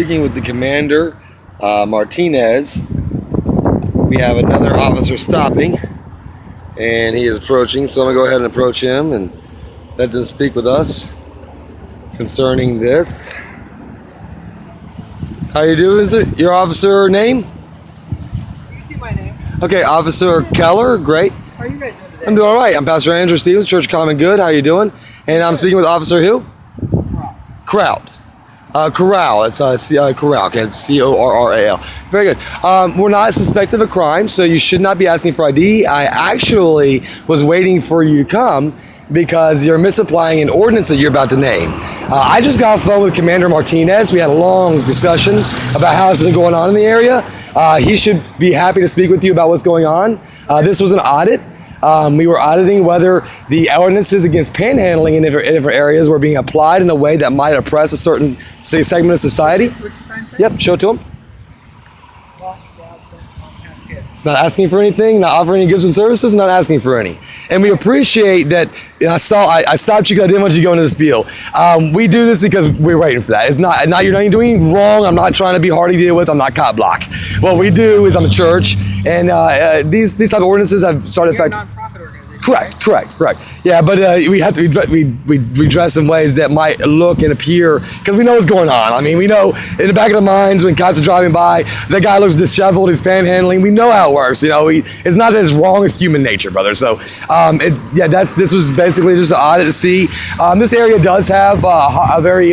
speaking with the commander, Martinez. We have another officer stopping, and he is approaching, so I'm going to go ahead and approach him and let them speak with us concerning this. How you doing? Is it your officer name? You can see my name. Okay, Officer Keller, great. How are you guys doing today? I'm doing all right. I'm Pastor Andrew Stevens, Church of Common Good. How you doing? And I'm speaking with Officer who? Corral. Corral. It's Corral. Okay, it's C-O-R-R-A-L. Very good. We're not suspected of a crime, so you should not be asking for ID. I actually was waiting for you to come because you're misapplying an ordinance that you're about to name. I just got off the phone with Commander Martinez. We had a long discussion about how it's been going on in the area. He should be happy to speak with you about what's going on. This was an audit. We were auditing whether the ordinances against panhandling in different areas were being applied in a way that might oppress a certain segment of society. What'd your sign say? Yep, show it to him. Wash, grab, don't kids. It's not asking for anything, not offering any goods and services, not asking for any. And we appreciate that. I stopped you because I didn't want you to go into this deal. We do this because we're waiting for that. It's not you're not doing anything wrong. I'm not trying to be hard to deal with. I'm not cop block. What we do is I'm a church, and these type of ordinances have started You're a affecting. non-profit organization. Correct. Yeah, but we have to we dress in ways that might look and appear, because we know what's going on. I mean, we know in the back of our minds when cops are driving by, that guy looks disheveled, he's panhandling. We know how it works. You know, it's not as wrong as human nature, brother. So, this was basically just an audit to see. This area does have a very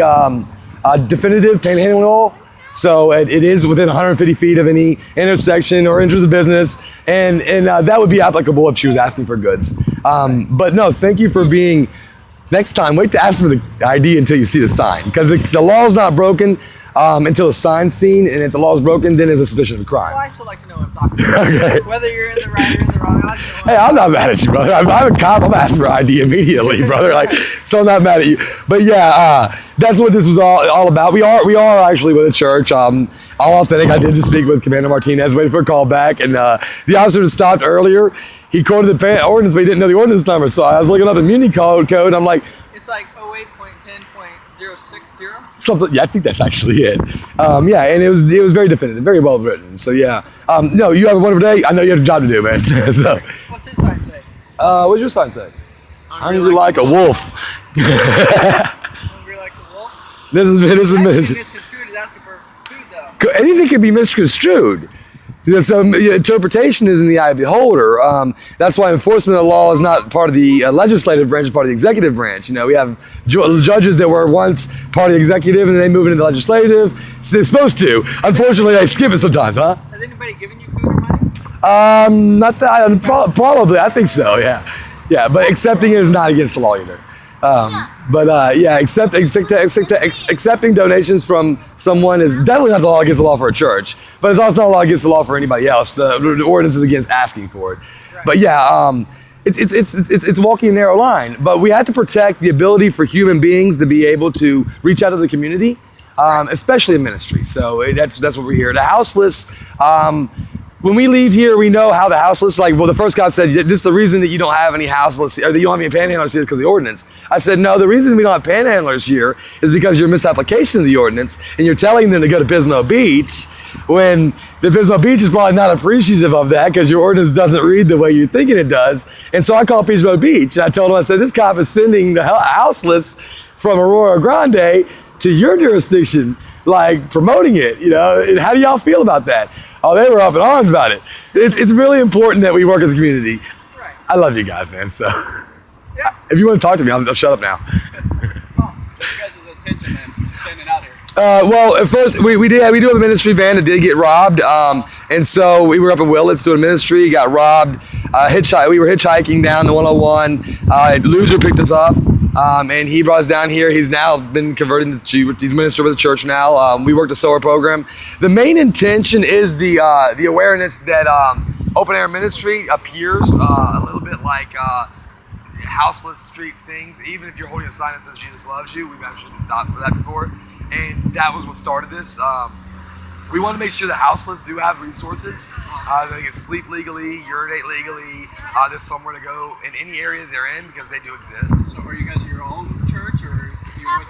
definitive panhandling law. So it is within 150 feet of any intersection or entrance of business, and that would be applicable if she was asking for goods. But no, thank you for being. Next time, wait to ask for the ID until you see the sign, because the law is not broken until the sign's seen, and if the law is broken, then it's a suspicion of a crime. Well, I still like to know what I'm talking about. Okay. Whether you're in the right or in the wrong. I like to know what Hey, I'm not mad at you, brother. If I'm a cop, I'm asking for ID immediately, brother. So I'm not mad at you. But yeah, that's what this was all about. We are actually with a church. All authentic. I did just speak with Commander Martinez, waiting for a call back, and the officer that stopped earlier, he quoted the ordinance, but he didn't know the ordinance number. So I was looking up the immunity code, and I'm like, It's like 08.10.060. something. Yeah, I think that's actually it. And it was very definitive, very well written. So yeah, no, you have a wonderful day. I know you have a job to do, man. So, What's his sign say? what's your sign say? Hungry like a wolf. Hungry like a wolf? This is Misconstrued is asking for food, though. anything can be misconstrued. So interpretation is in the eye of the beholder. That's why enforcement of the law is not part of the legislative branch; it's part of the executive branch. You know, we have judges that were once part of the executive, and then they move into the legislative. So they're supposed to. Unfortunately, they skip it sometimes, huh? Has anybody given you food or money? Not that. Probably, I think so. Yeah. But accepting it is not against the law either. Accepting donations from someone is definitely not the law against the law for a church, but it's also not a law against the law for anybody else. The ordinance is against asking for it. Right. But yeah, it's walking a narrow line. But we have to protect the ability for human beings to be able to reach out to the community, especially in ministry. So that's what we're here. The houseless. When we leave here, we know how the houseless, the first cop said, this is the reason that you don't have any houseless, or that you don't have any panhandlers here because of the ordinance. I said, no, the reason we don't have panhandlers here is because your misapplication of the ordinance, and you're telling them to go to Pismo Beach, when the Pismo Beach is probably not appreciative of that because your ordinance doesn't read the way you're thinking it does. And so I called Pismo Beach, and I told him, I said, this cop is sending the houseless from Arroyo Grande to your jurisdiction, promoting it, and how do y'all feel about that? Oh, they were up in arms about it. It's really important that we work as a community. Right. I love you guys, man. So, Yeah. If you want to talk to me, I'll shut up now. Oh, you guys' attention then, standing out here. Well, at first we do have a ministry van that did get robbed, and so we were up in Willits doing ministry, got robbed. We were hitchhiking down the 101. Loser picked us up. And he brought us down here. He's now been converted he's minister with the church now. We worked a sower program. The main intention is the awareness that open air ministry appears a little bit like houseless street things. Even if you're holding a sign that says Jesus loves you, we've actually stopped for that before. And that was what started this. We want to make sure the houseless do have resources. They can sleep legally, urinate legally. There's somewhere to go in any area they're in because they do exist. So are you guys your own church or are you with?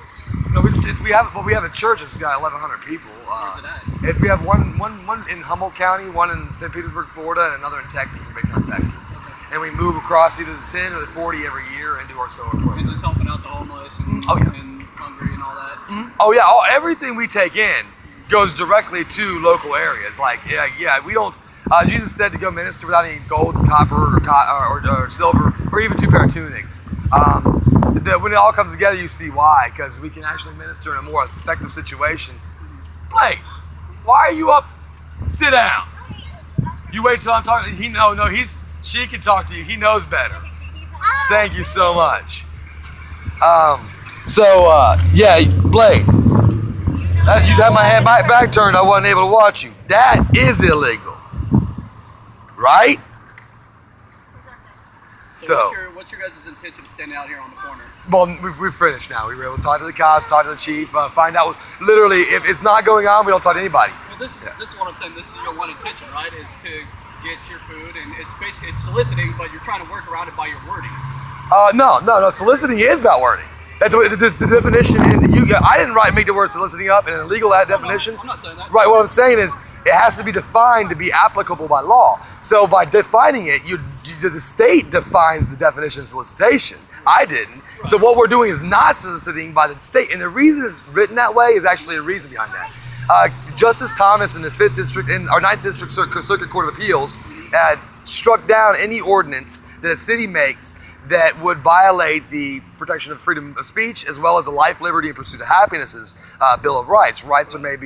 No, we're the we have a church that's got 1,100 people. Where's it at? We have one in Humboldt County, one in St. Petersburg, Florida, and another in Texas, in Big Town, Texas. Okay. And we move across either the 10 or the 40 every year and do our solar program. And just helping out the homeless and, Oh, yeah. and hungry and all that. Oh yeah, everything we take in goes directly to local areas. Like we don't. Jesus said to go minister without any gold, copper, or silver, or even 2 pair of tunics. When it all comes together, you see why, because we can actually minister in a more effective situation. Blake, why are you up? Sit down. You wait till I'm talking. She can talk to you. He knows better. Thank you so much. Blake, you had my head back turned. I wasn't able to watch you. That is illegal, right? So what's your guys' intention standing out here on the corner? well, we've finished now. We were able to talk to the cops, talk to the chief, find out. Literally, if it's not going on, we don't talk to anybody. Well, this is what I'm saying. This is your one intention, right? Is to get your food, and it's basically soliciting, but you're trying to work around it by your wording. No. Soliciting is about wording. The definition, I didn't make the word soliciting up in an illegal definition. No, I'm not saying that. Right. What I'm saying is it has to be defined to be applicable by law. So by defining it, the state defines the definition of solicitation. I didn't. Right. So what we're doing is not soliciting by the state, and the reason it's written that way is actually a reason behind that. Justice Thomas in the 5th District, in our 9th District Circuit Court of Appeals, had struck down any ordinance that a city makes that would violate the protection of freedom of speech, as well as the life, liberty, and pursuit of happiness's Bill of Rights. Rights are made